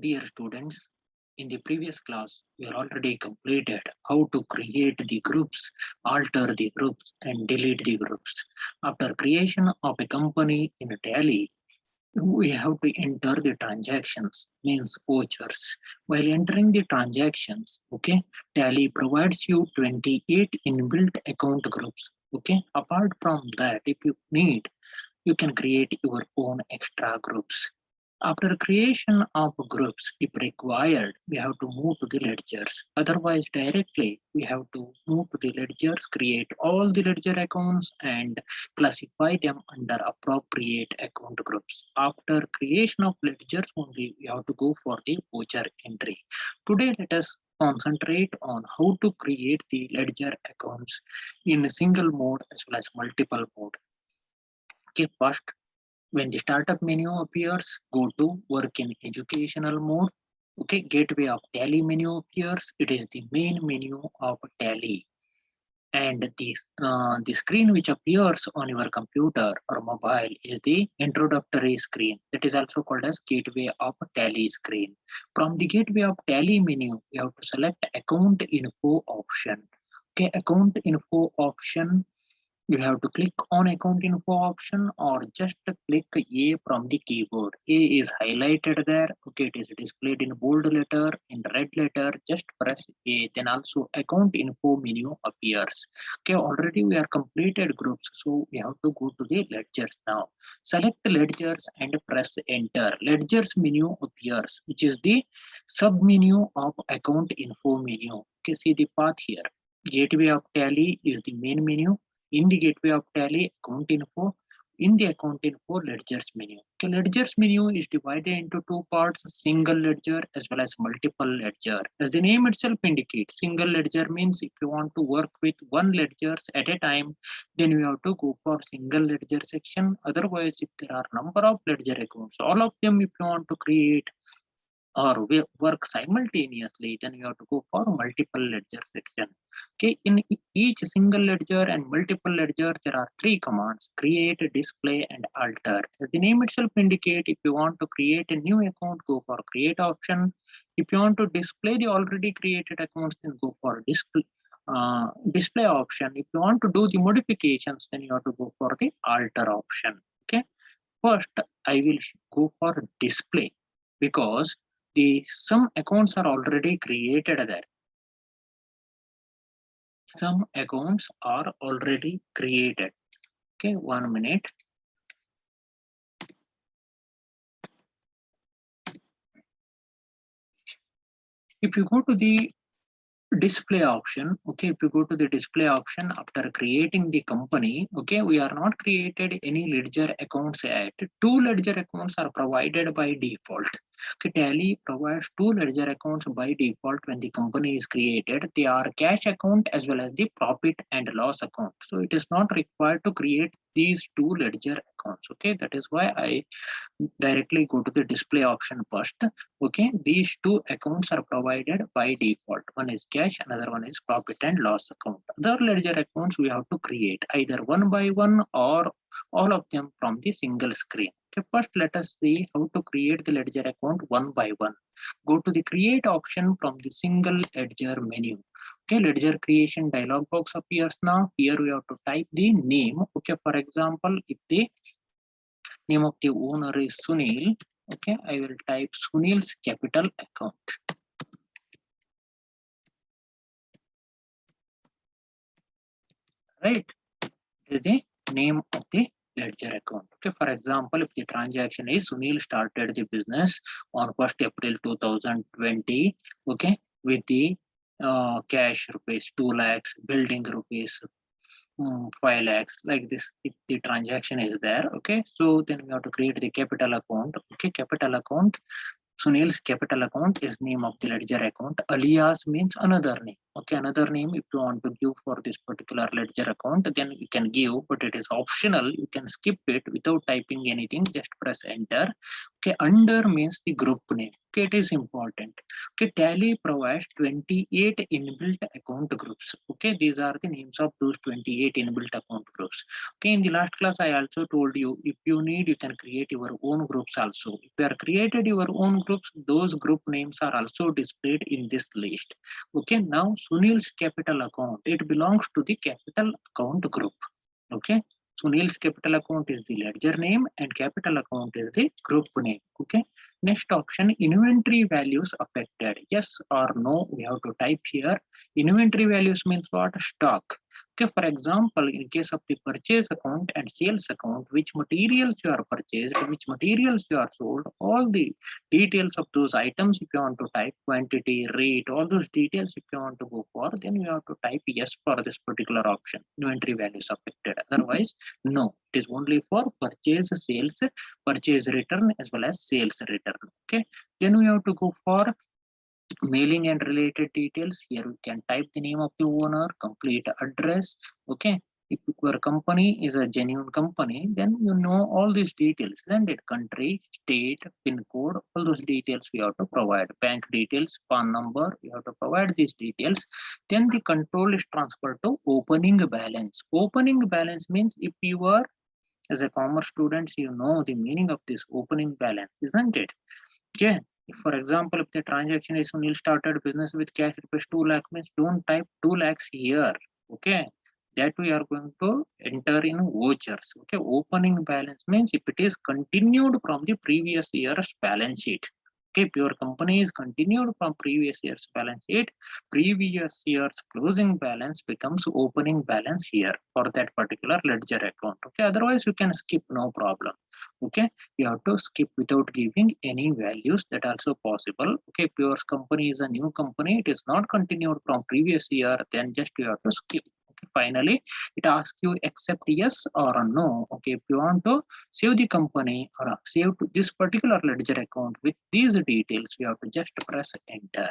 Dear students, in the previous class, we already completed how to create the groups, alter the groups, and delete the groups. After creation of a company in Tally, we have to enter the transactions, means vouchers. While entering the transactions, okay, Tally provides you 28 inbuilt account groups. Okay, apart from that, if you need, you can create your own extra groups. After creation of groups, if required, we have to move to the ledgers. Otherwise, directly we have to move to the ledgers, create all the ledger accounts and classify them under appropriate account groups. After creation of ledgers only, we have to go for the voucher entry. Today, let us concentrate on how to create the ledger accounts in a single mode as well as multiple mode. Okay, first, when the startup menu appears, go to work in educational mode. Okay, gateway of Tally menu appears. It is the main menu of Tally. And the screen which appears on your computer or mobile is the introductory screen. That is also called as gateway of Tally screen. From the gateway of Tally menu, you have to select account info option. Okay, account info option, you have to click on account info option or just click A from the keyboard. A is highlighted there. Okay, it is displayed in bold letter, in red letter. Just press A. Then also account info menu appears. Okay, already we are completed groups, so we have to go to the ledgers now. Select ledgers and press enter. Ledgers menu appears, which is the sub menu of account info menu. Okay, see the path here. Gateway of Tally is the main menu. In the gateway of Tally, account info. In the account info, ledgers menu. Okay, ledgers menu is divided into two parts: single ledger as well as multiple ledger. As the name itself indicates, single ledger means if you want to work with one ledgers at a time, then you have to go for single ledger section. Otherwise, if there are number of ledger accounts, all of them if you want to create or work simultaneously, then you have to go for multiple ledger section. Okay, in each single ledger and multiple ledger, there are three commands: create, display, and alter. As the name itself indicate, if you want to create a new account, go for create option. If you want to display the already created accounts, then go for display option. If you want to do the modifications, then you have to go for the alter option. Okay, first I will go for display because some accounts are already created there. Some accounts are already created. Okay, 1 minute. If you go to the display option, okay, if you go to the display option after creating the company, okay, we are not created any ledger accounts yet. Two ledger accounts are provided by default. Okay, Tally provides two ledger accounts by default when the company is created. They are cash account as well as the profit and loss account. So it is not required to create these two ledger accounts. Okay, that is why I directly go to the display option first. Okay, these two accounts are provided by default. One is cash, another one is profit and loss account. Other ledger accounts we have to create either one by one or all of them from the single screen. Okay, first let us see how to create the ledger account one by one. Go to the create option from the single ledger menu. Okay, ledger creation dialog box appears now. Here we have to type the name. Okay, for example, if the name of the owner is Sunil, okay, I will type Sunil's capital account. Right, is the name of the ledger account. Okay, for example, if the transaction is Sunil started the business on 1st April 2020, okay, with the cash rupees 2 lakhs, building rupees 5 lakhs, like this. If the transaction is there, okay, so then we have to create the capital account. Okay, capital account, Sunil's capital account is name of the ledger account. Alias means another name. Okay, another name if you want to give for this particular ledger account, then you can give, but it is optional. You can skip it without typing anything. Just press enter. Okay, under means the group name. Okay, it is important. Okay, Tally provides 28 inbuilt account groups. Okay, these are the names of those 28 inbuilt account groups. Okay, in the last class, I also told you if you need, you can create your own groups also. If you are created your own groups, those group names are also displayed in this list. Okay, now Sunil's capital account, it belongs to the capital account group. Okay, Sunil's capital account is the ledger name and capital account is the group name. Okay, next option, inventory values affected. Yes or no, we have to type here. Inventory values means what? Stock. Okay, for example, in case of the purchase account and sales account, which materials you are purchased, which materials you are sold, all the details of those items, if you want to type quantity, rate, all those details, if you want to go for, then you have to type yes for this particular option, inventory values affected. Otherwise, no, it is only for purchase, sales, purchase return as well as sales return. Okay, then we have to go for mailing and related details. Here we can type the name of the owner, complete address. Okay, if your company is a genuine company, then you know all these details. Then it country, state, pin code, all those details we have to provide. Bank details, PAN number, you have to provide these details. Then the control is transferred to opening balance. Opening balance means if you are as a commerce students, you know the meaning of this opening balance, isn't it? Okay. If, for example, if the transaction is Sunil started business with cash rupees 2 lakh means don't type 2 lakhs here. Okay. That we are going to enter in vouchers. Okay. Opening balance means if it is continued from the previous year's balance sheet. Okay. If your company is continued from previous year's balance sheet, previous year's closing balance becomes opening balance here for that particular ledger account. Okay. Otherwise, you can skip, no problem. Okay, you have to skip without giving any values, that also possible. Okay, if your company is a new company, it is not continued from previous year, then just you have to skip. Okay, finally it asks you accept yes or no. Okay, if you want to save the company or save to this particular ledger account with these details, you have to just press enter.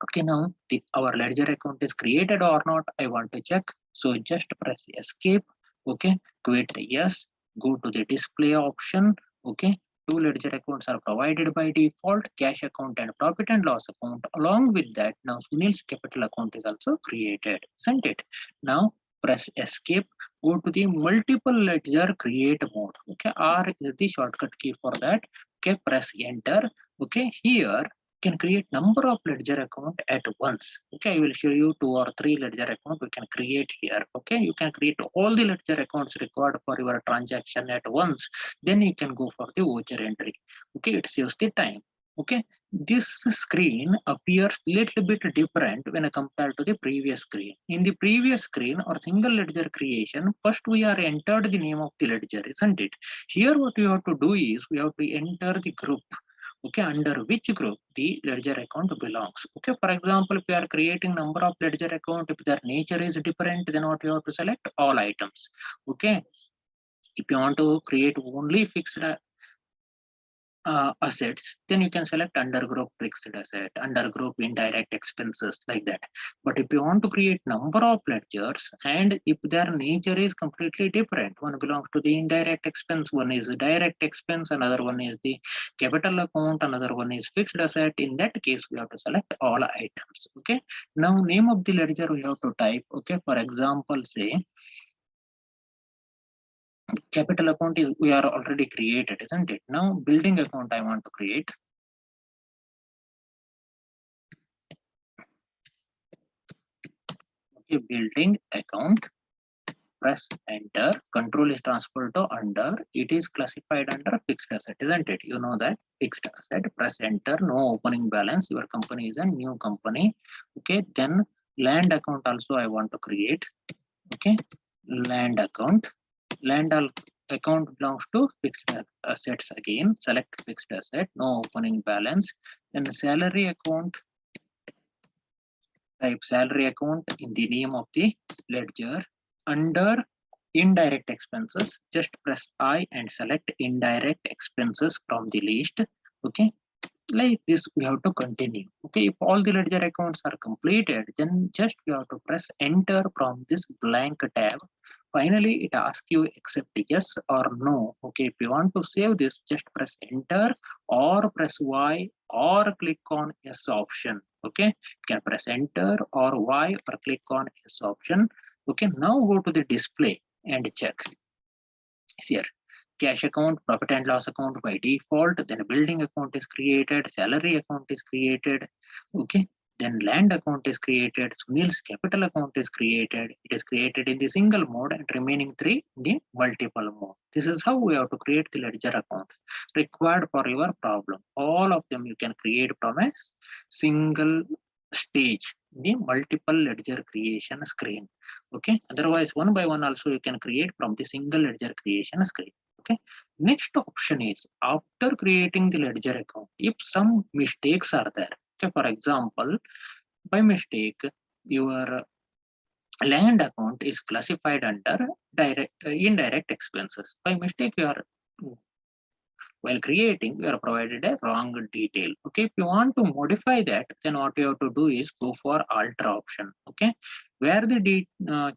Okay, now our ledger account is created or not, I want to check. So just press escape. Okay, quit yes, go to the display option. Okay, two ledger accounts are provided by default, cash account and profit and loss account. Along with that, now Sunil's capital account is also created, isn't it? Now press escape, go to the multiple ledger create mode. Okay, R is the shortcut key for that. Okay, press enter. Okay, here can create number of ledger account at once. Okay, I will show you 2 or 3 ledger account we can create here. Okay, you can create all the ledger accounts required for your transaction at once. Then you can go for the voucher entry. Okay, it saves the time. Okay, this screen appears little bit different when compared to the previous screen. In the previous screen or single ledger creation, first we are entered the name of the ledger, isn't it? Here what we have to do is we have to enter the group. Okay, under which group the ledger account belongs. Okay, for example, if you are creating number of ledger account, if their nature is different, then what you have to select all items. Okay, if you want to create only fixed assets, then you can select under group fixed asset, under group indirect expenses, like that. But if you want to create number of ledgers and if their nature is completely different, one belongs to the indirect expense, one is direct expense, another one is the capital account, another one is fixed asset, in that case we have to select all items. Okay, now name of the ledger we have to type. Okay, for example, say capital account is we are already created, isn't it? Now building account I want to create. Okay, building account, press enter. Control is transferred to under, it is classified under fixed asset, isn't it? You know that fixed asset. Press enter. No opening balance, your company is a new company. Okay, then land account also I want to create. Okay, land account. Account belongs to fixed assets again. Select fixed asset, no opening balance. Then salary account, type salary account in the name of the ledger. Under indirect expenses, just press I and select indirect expenses from the list. Okay, Like this we have to continue. Okay, if all the ledger accounts are completed, then just you have to press enter from this blank tab. Finally it asks you accept yes or no. Okay, if you want to save this, just press enter or press y or click on yes option. Okay, you can press enter or y or click on yes option. Okay, now go to the display and check. Here, cash account, profit and loss account by default, then building account is created, salary account is created. Okay, then land account is created, Sunil's capital account is created. It is created in the single mode and remaining three in the multiple mode. This is how we have to create the ledger account required for your problem. All of them you can create from a single stage, the multiple ledger creation screen. Okay, otherwise one by one also you can create from the single ledger creation screen. Okay, next option is after creating the ledger account, if some mistakes are there. Okay, for example, by mistake your land account is classified under indirect expenses. By mistake you are, while creating we are provided a wrong detail. Okay, if you want to modify that, then what you have to do is go for alter option. Okay, where the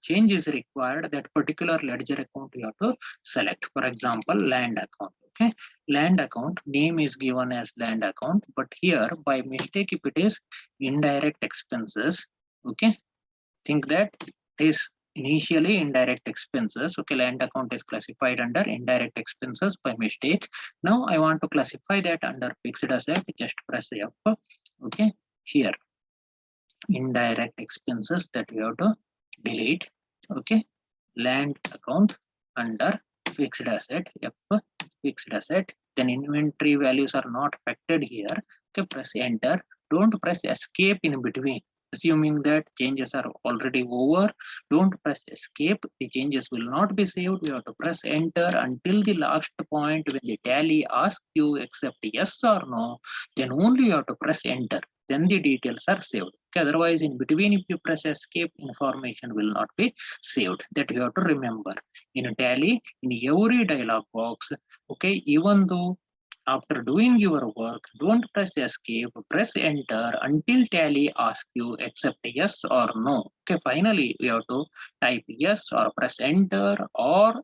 change is required, that particular ledger account you have to select. For example, land account. Okay, land account name is given as land account, but here by mistake if it is indirect expenses. Okay, think that it is initially indirect expenses. Okay, land account is classified under indirect expenses by mistake. Now I want to classify that under fixed asset. Just press F. Okay, here indirect expenses that we have to delete. Okay, land account under fixed asset, F, fixed asset. Then inventory values are not affected here. Okay, press enter. Don't press escape in between, assuming that changes are already over. Don't press escape, the changes will not be saved. You have to press enter until the last point when the tally asks you accept yes or no, then only you have to press enter, then the details are saved. Okay, otherwise in between if you press escape, information will not be saved. That you have to remember. In tally, in every dialog box, okay, even though after doing your work, don't press escape, press enter until tally asks you accept yes or no. Okay, finally we have to type yes or press enter or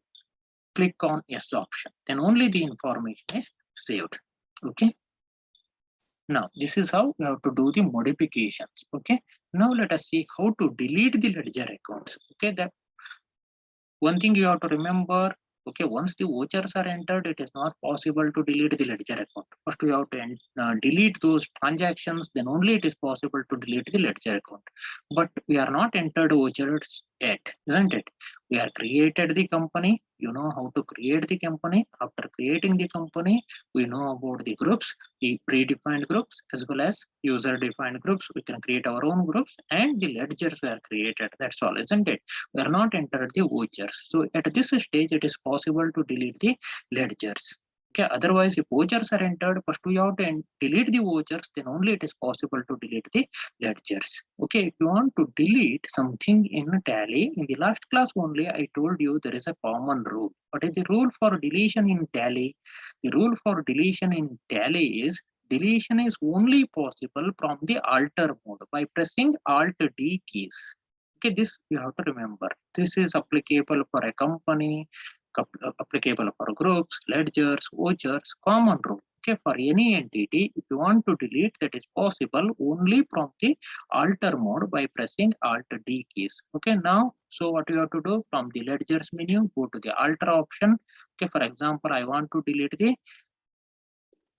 click on yes option, then only the information is saved. Okay, now this is how we have to do the modifications. Okay, now let us see how to delete the ledger accounts. Okay, that one thing you have to remember. Okay, once the vouchers are entered, it is not possible to delete the ledger account. First we have to delete those transactions, then only it is possible to delete the ledger account. But we are not entered vouchers yet, isn't it? We are created the company. You know how to create the company. After creating the company, we know about the groups, the predefined groups as well as user defined groups. We can create our own groups and the ledgers were created. That's all, isn't it? We are not entered the vouchers. So at this stage, it is possible to delete the ledgers. Okay, otherwise, if vouchers are entered, first we have to delete the vouchers, then only it is possible to delete the ledgers. Okay, if you want to delete something in Tally, in the last class only, I told you there is a common rule. What is the rule for deletion in Tally? The rule for deletion in Tally is deletion is only possible from the alter mode by pressing Alt D keys. Okay, this you have to remember. This is applicable for a company, applicable for groups, ledgers, vouchers, common rule. Okay, for any entity, if you want to delete, that is possible only from the alter mode by pressing Alt D keys. Okay, now, so what you have to do, from the ledgers menu, go to the alter option. Okay, for example, I want to delete the,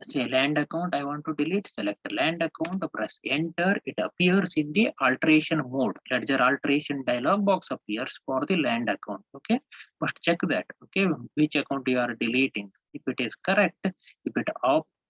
say, land account. I want to delete, select land account, press enter. It appears in the alteration mode. Ledger alteration dialog box appears for the land account. Okay, must check that. Okay, which account you are deleting. If it is correct, if it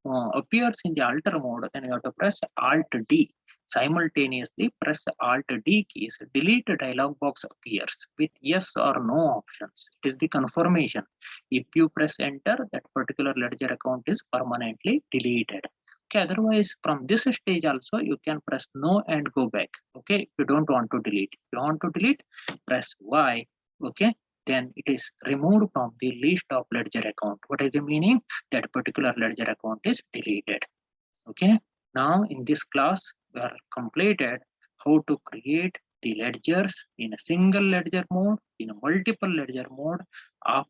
appears in the alter mode, then you have to press Alt D. Simultaneously press Alt D keys. Delete dialog box appears with yes or no options. It is the confirmation. If you press enter, that particular ledger account is permanently deleted. Okay, otherwise from this stage also you can press no and go back. Okay, if you don't want to delete. If you want to delete, press Y. Okay, then it is removed from the list of ledger account. What is the meaning? That particular ledger account is deleted. Okay, now in this class we are completed how to create the ledgers in a single ledger mode, in a multiple ledger mode, up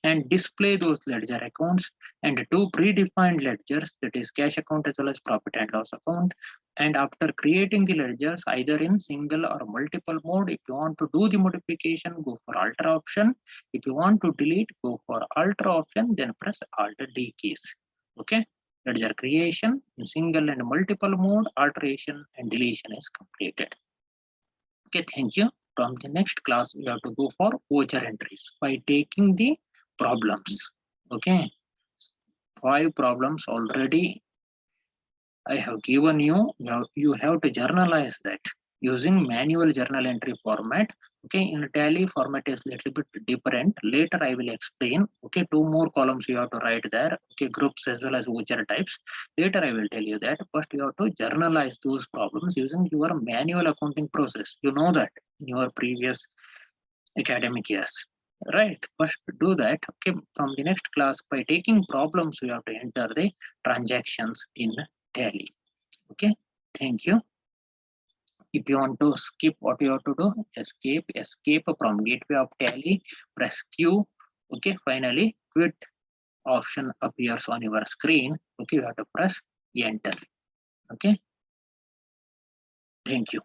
and display those ledger accounts, and two predefined ledgers, that is cash account as well as profit and loss account. And after creating the ledgers either in single or multiple mode, if you want to do the modification, go for alter option. If you want to delete, go for alter option, then press alt D keys. Okay, ledger creation in single and multiple mode, alteration and deletion is completed. Okay, thank you. From the next class, we have to go for voucher entries by taking the problems. Okay, 5 problems already I have given you. You have to journalize that using manual journal entry format. Okay, in Tally format is little bit different. Later I will explain. Okay, 2 more columns you have to write there. Okay, groups as well as voucher types. Later I will tell you that. First you have to journalize those problems using your manual accounting process. You know that in your previous academic years. Right, first do that. Okay, from the next class, by taking problems, we have to enter the transactions in Tally. Okay, thank you. If you want to skip, what you have to do, escape from gateway of Tally, press Q. Okay, finally quit option appears on your screen. Okay, you have to press enter. Okay, thank you.